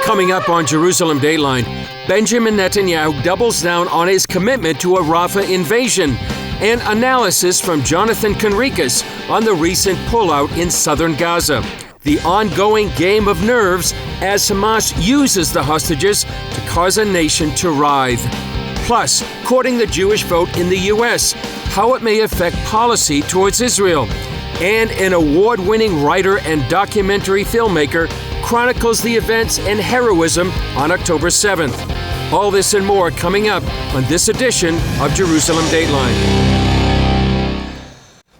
Coming up on Jerusalem Dateline, Benjamin Netanyahu doubles down on his commitment to a Rafah invasion, and analysis from Jonathan Conricus on the recent pullout in southern Gaza. The ongoing game of nerves as Hamas uses the hostages to cause a nation to writhe. Plus, courting the Jewish vote in the U.S., how it may affect policy towards Israel. And an award-winning writer and documentary filmmaker chronicles the events and heroism on October 7th. All this and more coming up on this edition of Jerusalem Dateline.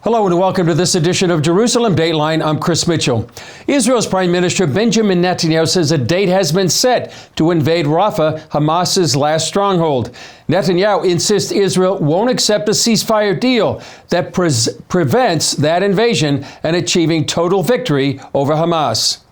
Hello and welcome to this edition of Jerusalem Dateline. I'm Chris Mitchell. Israel's Prime Minister Benjamin Netanyahu says a date has been set to invade Rafah, Hamas's last stronghold. Netanyahu insists Israel won't accept a ceasefire deal that prevents that invasion and achieving total victory over Hamas.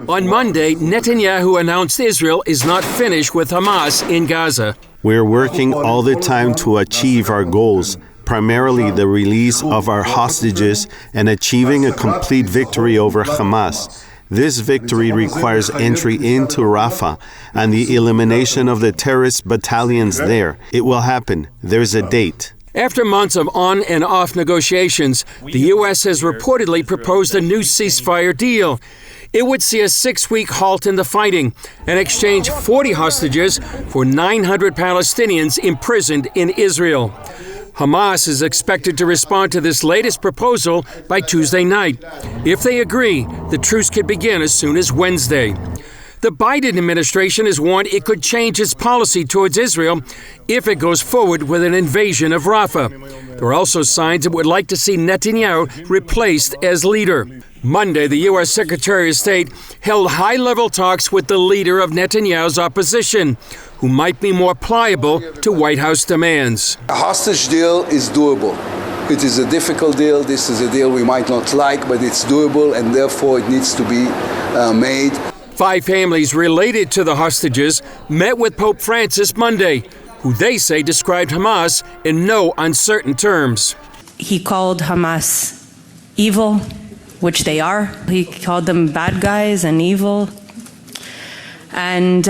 On Monday, Netanyahu announced Israel is not finished with Hamas in Gaza. We're working all the time to achieve our goals, primarily the release of our hostages and achieving a complete victory over Hamas. This victory requires entry into Rafah and the elimination of the terrorist battalions there. It will happen. There's a date. After months of on and off negotiations, the U.S. has reportedly proposed a new ceasefire deal. It would see a 6-week halt in the fighting and exchange 40 hostages for 900 Palestinians imprisoned in Israel. Hamas is expected to respond to this latest proposal by Tuesday night. If they agree, the truce could begin as soon as Wednesday. The Biden administration has warned it could change its policy towards Israel if it goes forward with an invasion of Rafah. There are also signs it would like to see Netanyahu replaced as leader. Monday, the U.S. Secretary of State held high-level talks with the leader of Netanyahu's opposition, who might be more pliable to White House demands. A hostage deal is doable. It is a difficult deal. This is a deal we might not like, but it's doable, and therefore it needs to be made. 5 families related to the hostages met with Pope Francis Monday, who they say described Hamas in no uncertain terms. He called Hamas evil, which they are. He called them bad guys and evil. And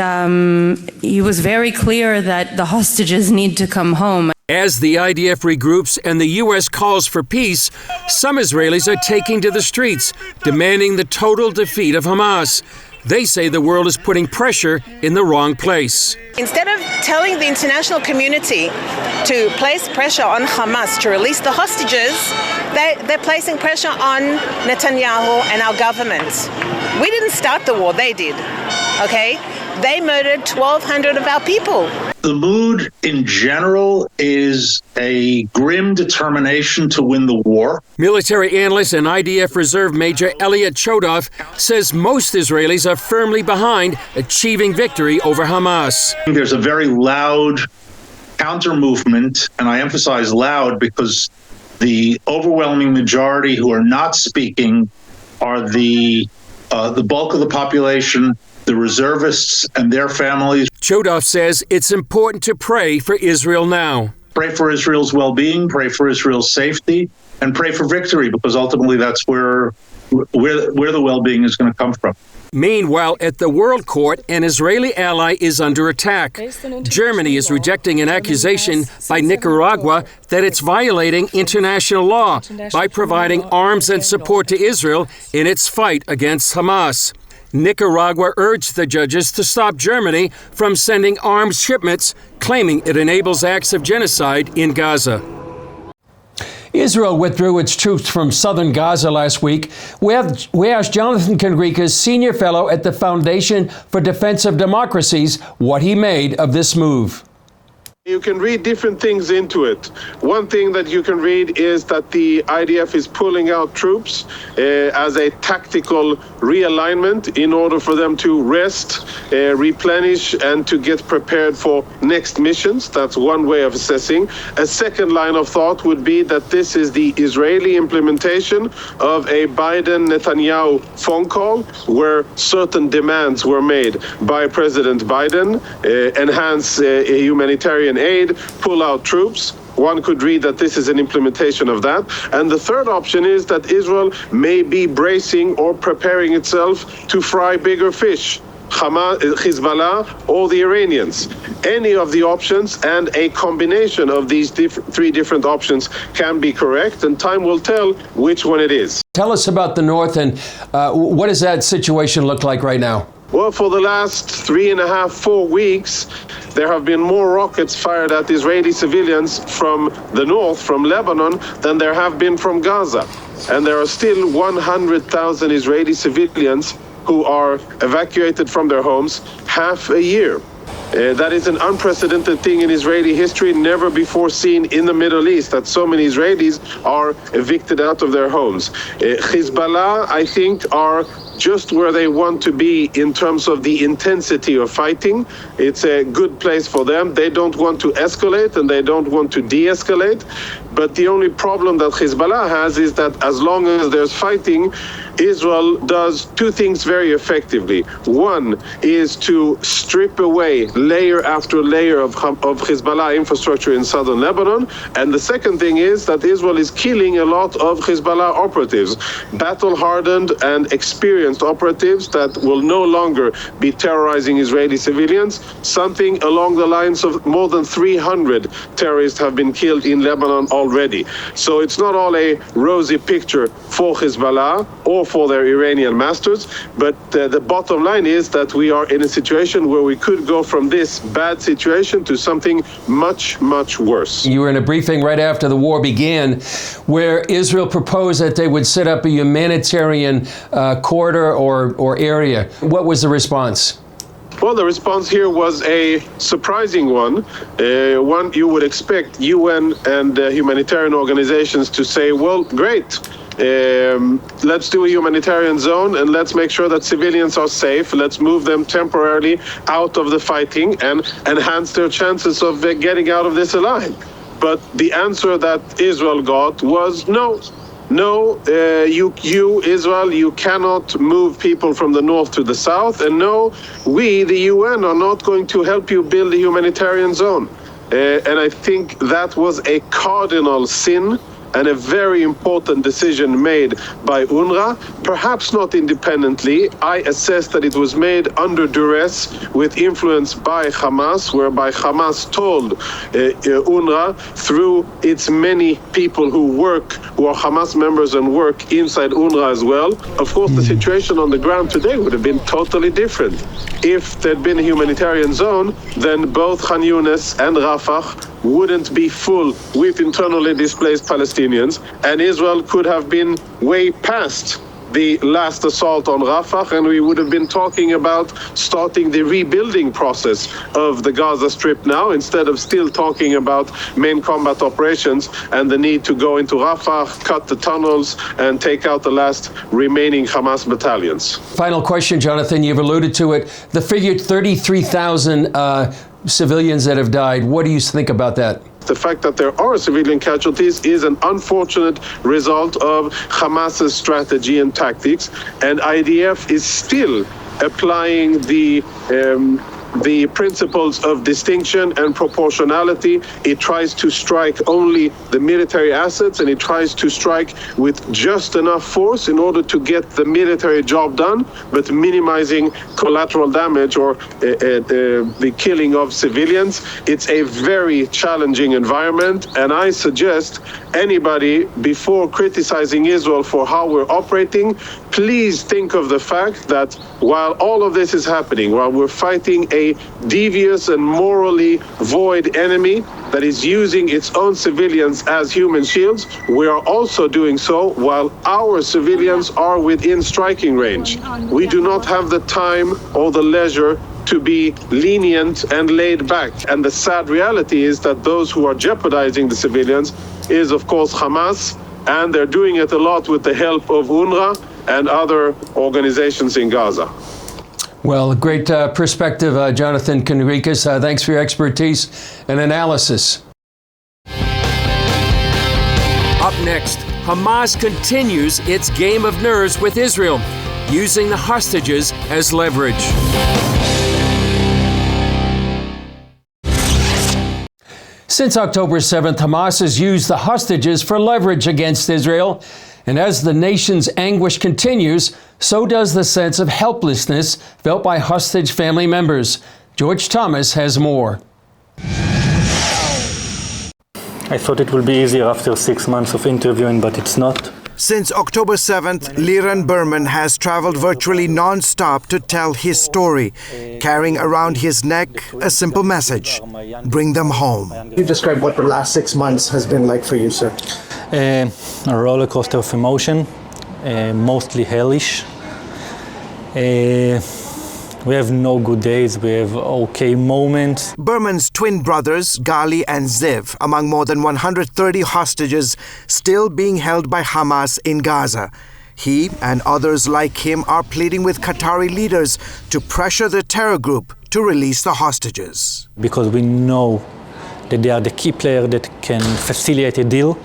he was very clear that the hostages need to come home. As the IDF regroups and the U.S. calls for peace, some Israelis are taking to the streets, demanding the total defeat of Hamas. They say the world is putting pressure in the wrong place. Instead of telling the international community to place pressure on Hamas to release the hostages, they're placing pressure on Netanyahu and our government. We didn't start the war, they did, okay? They murdered 1,200 of our people. The mood in general is a grim determination to win the war. Military analyst and IDF Reserve Major Elliot Chodov says most Israelis are firmly behind achieving victory over Hamas. There's a very loud counter-movement, and I emphasize loud because the overwhelming majority who are not speaking are the bulk of the population, the reservists and their families. Chodov says it's important to pray for Israel now. Pray for Israel's well-being, pray for Israel's safety, and pray for victory, because ultimately that's where the well-being is going to come from. Meanwhile, at the World Court, an Israeli ally is under attack. Germany is rejecting an accusation by Nicaragua that it's violating international law by providing arms and support to Israel in its fight against Hamas. Nicaragua urged the judges to stop Germany from sending arms shipments, claiming it enables acts of genocide in Gaza. Israel withdrew its troops from southern Gaza last week. We asked Jonathan Conricus, senior fellow at the Foundation for Defense of Democracies, what he made of this move. You can read different things into it. One thing that you can read is that the IDF is pulling out troops as a tactical realignment in order for them to rest, replenish, and to get prepared for next missions. That's one way of assessing. A second line of thought would be that this is the Israeli implementation of a Biden-Netanyahu phone call where certain demands were made by President Biden, enhance humanitarian aid, pull out troops. one could read that this is an implementation of that. And the third option is that Israel may be bracing or preparing itself to fry bigger fish. Hamas, Hezbollah, or the Iranians. Any of the options and a combination of these three different options can be correct, and time will tell which one it is. Tell us about the north, and what does that situation look like right now? Well, for the last 3.5, 4 weeks, there have been more rockets fired at Israeli civilians from the north, from Lebanon, than there have been from Gaza. And there are still 100,000 Israeli civilians who are evacuated from their homes half a year. That is an unprecedented thing in Israeli history, never before seen in the Middle East, that so many Israelis are evicted out of their homes. Hezbollah, I think, are just where they want to be in terms of the intensity of fighting. It's a good place for them. They don't want to escalate and they don't want to de-escalate. But the only problem that Hezbollah has is that as long as there's fighting, Israel does two things very effectively. One is to strip away layer after layer of Hezbollah infrastructure in southern Lebanon. And the second thing is that Israel is killing a lot of Hezbollah operatives, battle-hardened and experienced operatives that will no longer be terrorizing Israeli civilians. Something along the lines of more than 300 terrorists have been killed in Lebanon already. So it's not all a rosy picture for Hezbollah or for their Iranian masters, but the bottom line is that we are in a situation where we could go from this bad situation to something much, much worse. You were in a briefing right after the war began where Israel proposed that they would set up a humanitarian corridor or area. What was the response? Well, the response here was a surprising one. One you would expect UN and humanitarian organizations to say, well, great. Let's do a humanitarian zone and let's make sure that civilians are safe. Let's move them temporarily out of the fighting and enhance their chances of getting out of this alive. But the answer that Israel got was no. No, you, Israel, you cannot move people from the north to the south. And no, we, the UN, are not going to help you build a humanitarian zone. And I think that was a cardinal sin and a very important decision made by UNRWA, perhaps not independently. I assess that it was made under duress with influence by Hamas, whereby Hamas told UNRWA through its many people who are Hamas members and work inside UNRWA as well. Of course, the situation on the ground today would have been totally different. If there'd been a humanitarian zone, then both Khan Yunis and Rafah wouldn't be full with internally displaced Palestinians, and Israel could have been way past the last assault on Rafah, and we would have been talking about starting the rebuilding process of the Gaza Strip now, instead of still talking about main combat operations and the need to go into Rafah, cut the tunnels, and take out the last remaining Hamas battalions. Final question, Jonathan, you've alluded to it. The figure 33,000 civilians that have died. What do you think about that? The fact that there are civilian casualties is an unfortunate result of Hamas's strategy and tactics, and IDF is still applying the principles of distinction and proportionality. It tries to strike only the military assets, and it tries to strike with just enough force in order to get the military job done, but minimizing collateral damage or the killing of civilians. It's a very challenging environment, and I suggest anybody, before criticizing Israel for how we're operating, please think of the fact that while all of this is happening, while we're fighting a devious and morally void enemy that is using its own civilians as human shields, we are also doing so while our civilians are within striking range. We do not have the time or the leisure to be lenient and laid back. And the sad reality is that those who are jeopardizing the civilians is, of course, Hamas, and they're doing it a lot with the help of UNRWA and other organizations in Gaza. Well, great perspective, Jonathan Conricus. Thanks for your expertise and analysis. Up next, Hamas continues its game of nerves with Israel, using the hostages as leverage. Since October 7th, Hamas has used the hostages for leverage against Israel. And as the nation's anguish continues, so does the sense of helplessness felt by hostage family members. George Thomas has more. I thought it would be easier after 6 months of interviewing, but it's not. Since October 7th, Liran Berman has traveled virtually non-stop to tell his story, carrying around his neck a simple message: bring them home. You describe what the last 6 months has been like for you, sir. A roller coaster of emotion, mostly hellish. We have no good days, we have okay moments. Berman's twin brothers, Gali and Ziv, among more than 130 hostages still being held by Hamas in Gaza. He and others like him are pleading with Qatari leaders to pressure the terror group to release the hostages. Because we know that they are the key player that can facilitate a deal,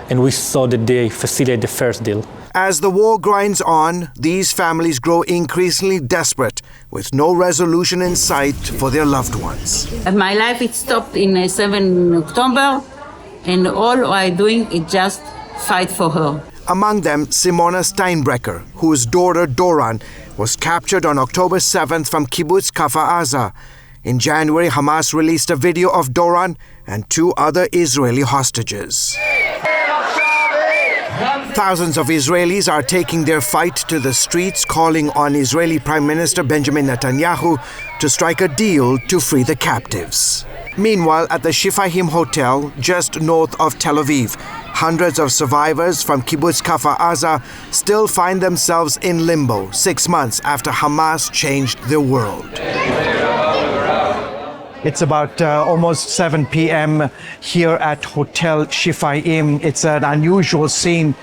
and we saw that they facilitate the first deal. As the war grinds on, these families grow increasingly desperate, with no resolution in sight for their loved ones. My life it stopped in 7 October, and all I'm doing is just fight for her. Among them, Simona Steinbrecher, whose daughter Doran was captured on October 7th from Kibbutz Kfar Aza. In January, Hamas released a video of Doran and 2 other Israeli hostages. Thousands of Israelis are taking their fight to the streets, calling on Israeli Prime Minister Beniamin Netanyahu to strike a deal to free the captives. Meanwhile, at the Shifahim Hotel, just north of Tel Aviv, hundreds of survivors from Kibbutz Kfar Aza still find themselves in limbo 6 months after Hamas changed their world. It's about almost 7 p.m. here at Hotel Shifahim. It's an unusual scene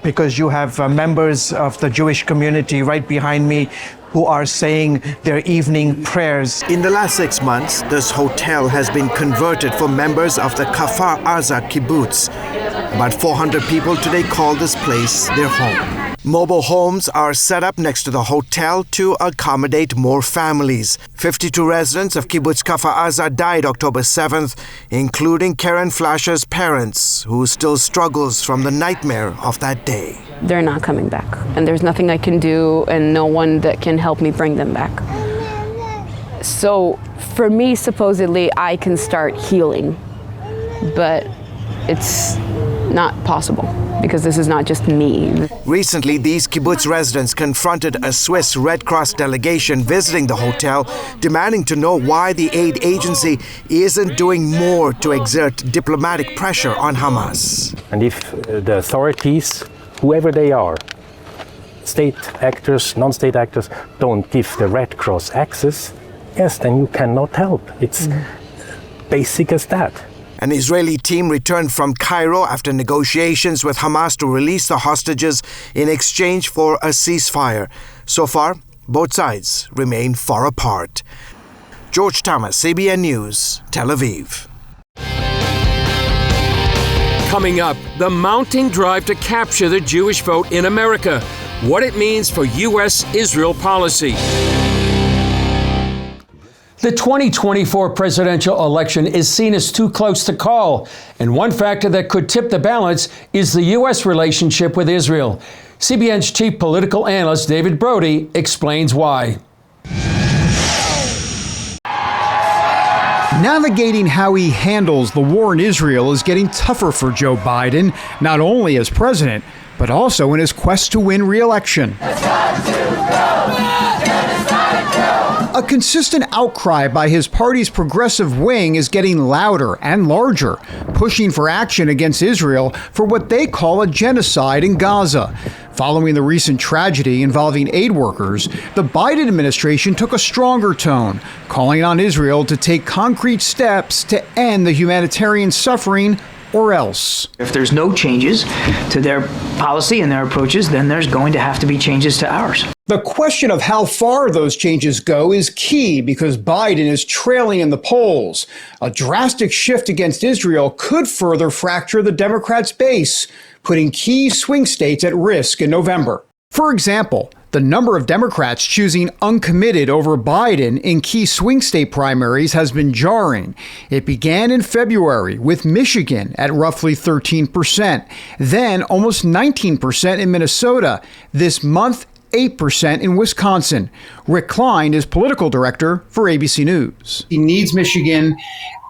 because you have members of the Jewish community right behind me who are saying their evening prayers. In the last 6 months, this hotel has been converted for members of the Kfar Aza kibbutz. About 400 people today call this place their home. Mobile homes are set up next to the hotel to accommodate more families. 52 residents of Kibbutz Kfar Aza died October 7th, including Karen Flasher's parents, who still struggles from the nightmare of that day. They're not coming back, and there's nothing I can do and no one that can help me bring them back. So for me, supposedly, I can start healing, but it's not possible because this is not just me. Recently, these kibbutz residents confronted a Swiss Red Cross delegation visiting the hotel, demanding to know why the aid agency isn't doing more to exert diplomatic pressure on Hamas. And if the authorities, whoever they are, state actors, non-state actors, don't give the Red Cross access, yes, then you cannot help. It's basic as that. An Israeli team returned from Cairo after negotiations with Hamas to release the hostages in exchange for a ceasefire. So far, both sides remain far apart. George Thomas, CBN News, Tel Aviv. Coming up, the mounting drive to capture the Jewish vote in America. What it means for U.S.-Israel policy. The 2024 presidential election is seen as too close to call, and one factor that could tip the balance is the U.S. relationship with Israel. CBN's chief political analyst David Brody explains why. Navigating how he handles the war in Israel is getting tougher for Joe Biden, not only as president, but also in his quest to win re-election. A consistent outcry by his party's progressive wing is getting louder and larger, pushing for action against Israel for what they call a genocide in Gaza. Following the recent tragedy involving aid workers, the Biden administration took a stronger tone, calling on Israel to take concrete steps to end the humanitarian suffering or else. If there's no changes to their policy and their approaches, then there's going to have to be changes to ours. The question of how far those changes go is key because Biden is trailing in the polls. A drastic shift against Israel could further fracture the Democrats' base, putting key swing states at risk in November. For example, The number of Democrats choosing uncommitted over Biden in key swing state primaries has been jarring. It began in February with Michigan at roughly 13%, then almost 19% in Minnesota. This month, 8% in Wisconsin. Rick Klein is political director for ABC News. He needs Michigan.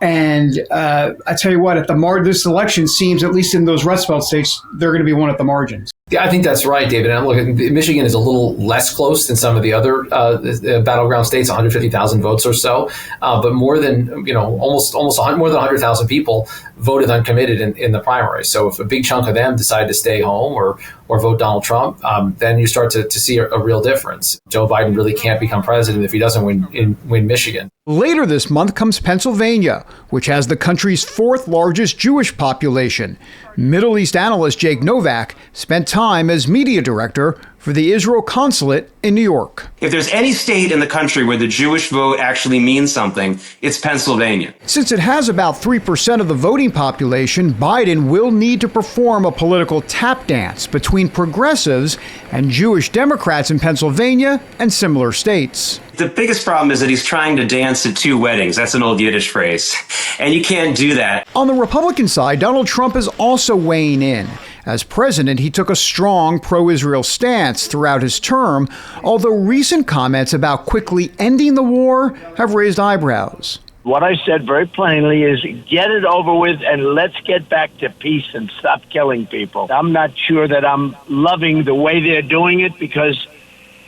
And I tell you what, at the this election seems, at least in those Rust Belt states, they're going to be won at the margins. Yeah, I think that's right, David. And look, Michigan is a little less close than some of the other battleground states, 150,000 votes or so. But more than, almost more than 100,000 people voted uncommitted in the primary. So if a big chunk of them decide to stay home or vote Donald Trump, then you start to see a real difference. Joe Biden really can't become president if he doesn't win Michigan. Later this month comes Pennsylvania, which has the country's fourth largest Jewish population. Middle East analyst Jake Novak spent time as media director for the Israel consulate in New York. If there's any state in the country where the Jewish vote actually means something, it's Pennsylvania. Since it has about 3% of the voting population, Biden will need to perform a political tap dance between progressives and Jewish Democrats in Pennsylvania and similar states. The biggest problem is that he's trying to dance at two weddings. That's an old Yiddish phrase. And you can't do that. On the Republican side, Donald Trump is also weighing in. As president, he took a strong pro-Israel stance throughout his term, although recent comments about quickly ending the war have raised eyebrows. What I said very plainly is get it over with and let's get back to peace and stop killing people. I'm not sure that I'm loving the way they're doing it because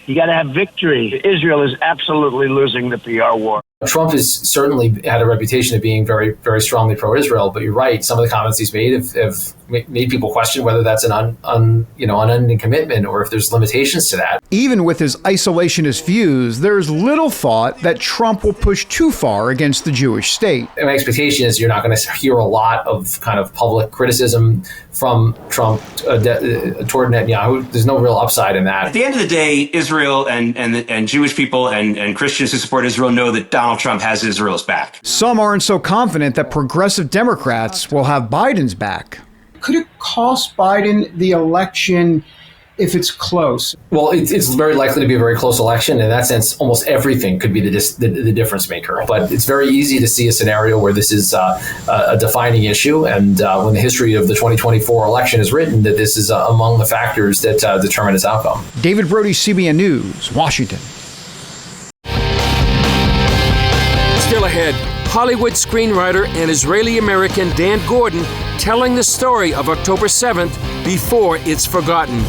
you got to have victory. Israel is absolutely losing the PR war. Trump has certainly had a reputation of being very, very strongly pro-Israel, but you're right. Some of the comments he's made have made people question whether that's an unending commitment or if there's limitations to that. Even with his isolationist views, there's little thought that Trump will push too far against the Jewish state. My expectation is you're not going to hear a lot of kind of public criticism from Trump toward Netanyahu. There's no real upside in that. At the end of the day, Israel and Jewish people and Christians who support Israel know that Donald Trump has Israel's back. Some aren't so confident that progressive Democrats will have Biden's back. Could it cost Biden the election if it's close? Well, it's very likely to be a very close election. In that sense, almost everything could be the difference maker. But it's very easy to see a scenario where this is a defining issue. And when the history of the 2024 election is written, that this is among the factors that determine its outcome. David Brody, CBN News, Washington. Still ahead, Hollywood screenwriter and Israeli-American Dan Gordon telling the story of October 7th before it's forgotten.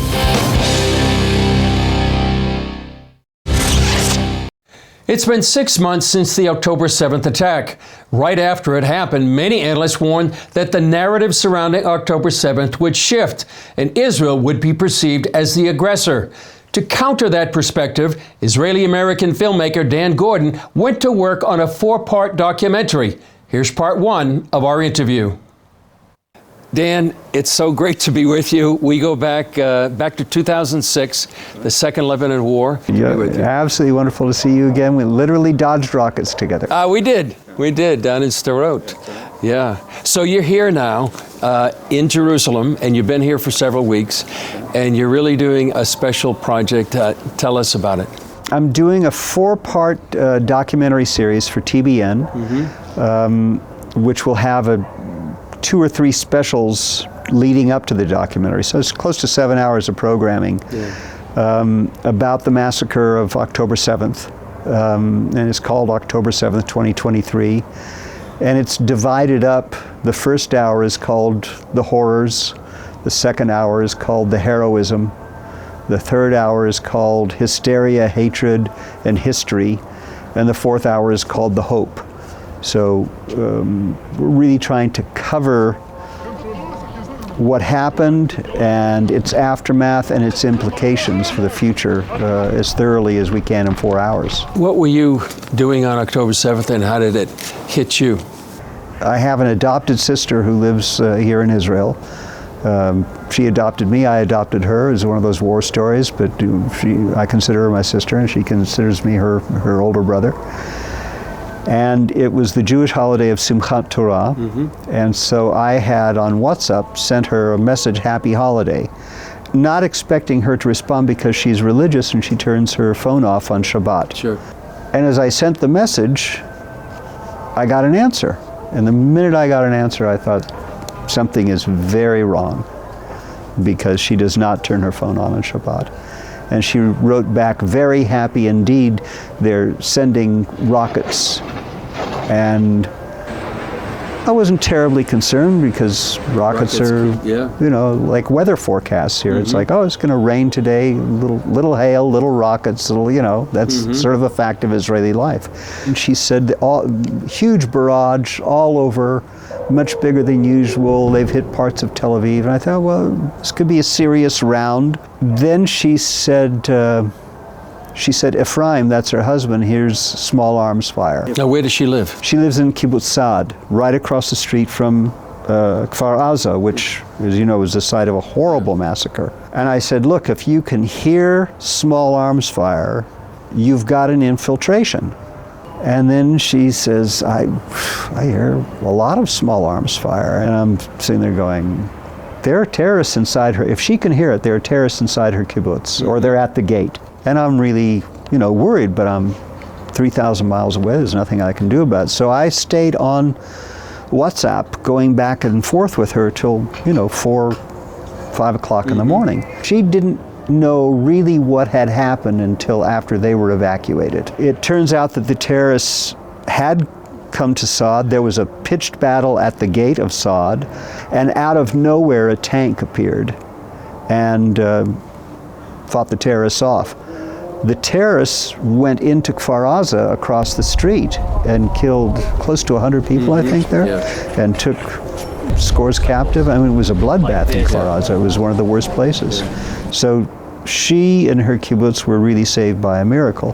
It's been 6 months since the October 7th attack. Right after it happened, many analysts warned that the narrative surrounding October 7th would shift and Israel would be perceived as the aggressor. To counter that perspective, Israeli-American filmmaker Dan Gordon went to work on a 4-part documentary. Here's part 1 of our interview. Dan, it's so great to be with you. We go back to 2006, the Second Lebanon War. Yeah, absolutely wonderful to see you again. We literally dodged rockets together. We did down in Sderot. Yeah. So you're here now in Jerusalem, and you've been here for several weeks, and you're really doing a special project. Tell us about it. I'm doing a 4-part documentary series for TBN, which will have 2 or 3 specials leading up to the documentary. So it's close to 7 hours of programming about the massacre of October 7th. And it's called October 7th, 2023. And it's divided up. The first hour is called The Horrors. The second hour is called The Heroism. The third hour is called Hysteria, Hatred, and History. And the fourth hour is called The Hope. So we're really trying to cover what happened and its aftermath and its implications for the future as thoroughly as we can in 4 hours. What were you doing on October 7th and how did it hit you? I have an adopted sister who lives here in Israel. She adopted me, I adopted her. It's one of those war stories, but I consider her my sister and she considers me her older brother. And it was the Jewish holiday of Simchat Torah, and so I had on WhatsApp sent her a message, happy holiday. not expecting her to respond because she's religious and she turns her phone off on Shabbat. Sure. And as I sent the message, I got an answer. And the minute I got an answer, I thought something is very wrong, because she does not turn her phone on Shabbat. And she wrote back, very happy indeed, they're sending rockets. And I wasn't terribly concerned, because rockets are, you know, like weather forecasts here. It's like, oh, it's going to rain today, little hail, little rockets, little, you know, that's sort of a fact of Israeli life. And she said, huge barrage all over, much bigger than usual. They've hit parts of Tel Aviv. And I thought, well, this could be a serious round. Then she said, Ephraim, that's her husband, here's small arms fire. Now, where does she live? She lives in Kibbutz Saad, right across the street from Kfar Aza, which, as you know, was the site of a horrible massacre. And I said, look, if you can hear small arms fire, you've got an infiltration. And then she says, I hear a lot of small arms fire. And I'm sitting there going, there are terrorists inside her. If she can hear it, there are terrorists inside her kibbutz, or they're at the gate. And I'm really, you know, worried, but I'm 3,000 miles away. There's nothing I can do about it. So I stayed on WhatsApp, going back and forth with her till, you know, 4, 5 o'clock in the morning. She didn't know really what had happened until after they were evacuated. It turns out that the terrorists had come to Saad. There was a pitched battle at the gate of Saad, and out of nowhere a tank appeared and fought the terrorists off. The terrorists went into Kfar Aza across the street and killed close to 100 people, I think, there, and took scores captive. I mean, it was a bloodbath in Kfar Aza. It was one of the worst places. So she and her kibbutz were really saved by a miracle.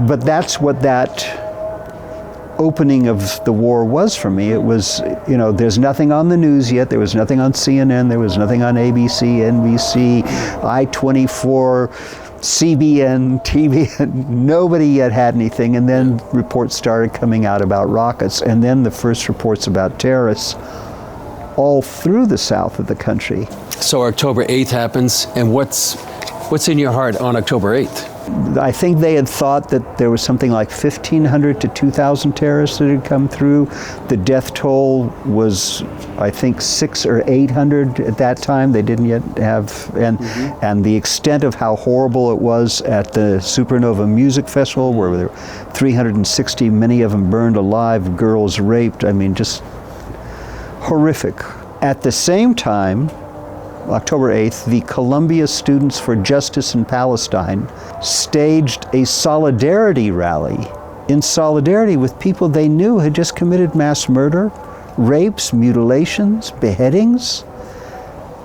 But that's what that opening of the war was for me. It was, you know, there's nothing on the news yet. There was nothing on CNN. There was nothing on ABC, NBC, I-24, CBN, TV. Nobody yet had anything. And then reports started coming out about rockets. And then the first reports about terrorists all through the south of the country. So October 8th happens, and what's in your heart on October 8th? I think they had thought that there was something like 1,500 to 2,000 terrorists that had come through. The death toll was, I think, 600 or 800 at that time. They didn't yet have, and the extent of how horrible it was at the Supernova Music Festival, where there were 360, many of them burned alive, girls raped. I mean, just horrific. At the same time, October 8th, the Columbia Students for Justice in Palestine staged a solidarity rally in solidarity with people they knew had just committed mass murder, rapes, mutilations, beheadings.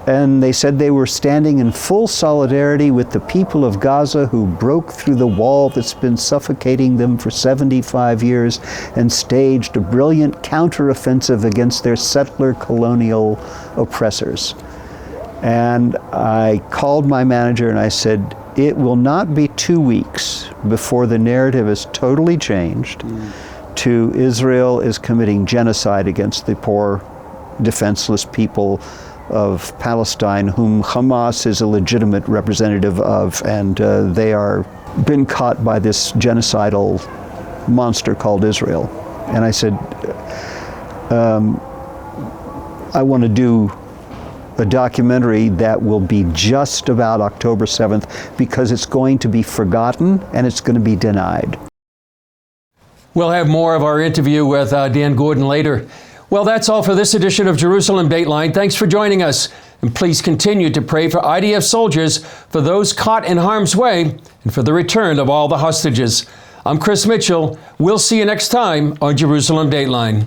And they said they were standing in full solidarity with the people of Gaza who broke through the wall that's been suffocating them for 75 years and staged a brilliant counteroffensive against their settler colonial oppressors. And I called my manager and I said, it will not be 2 weeks before the narrative is totally changed to Israel is committing genocide against the poor, defenseless people of Palestine, whom Hamas is a legitimate representative of, and they are been caught by this genocidal monster called Israel. And I said, I want to do a documentary that will be just about October 7th, because it's going to be forgotten and it's going to be denied. We'll have more of our interview with Dan Gordon later. Well, that's all for this edition of Jerusalem Dateline. Thanks for joining us. And please continue to pray for IDF soldiers, for those caught in harm's way, and for the return of all the hostages. I'm Chris Mitchell. We'll see you next time on Jerusalem Dateline.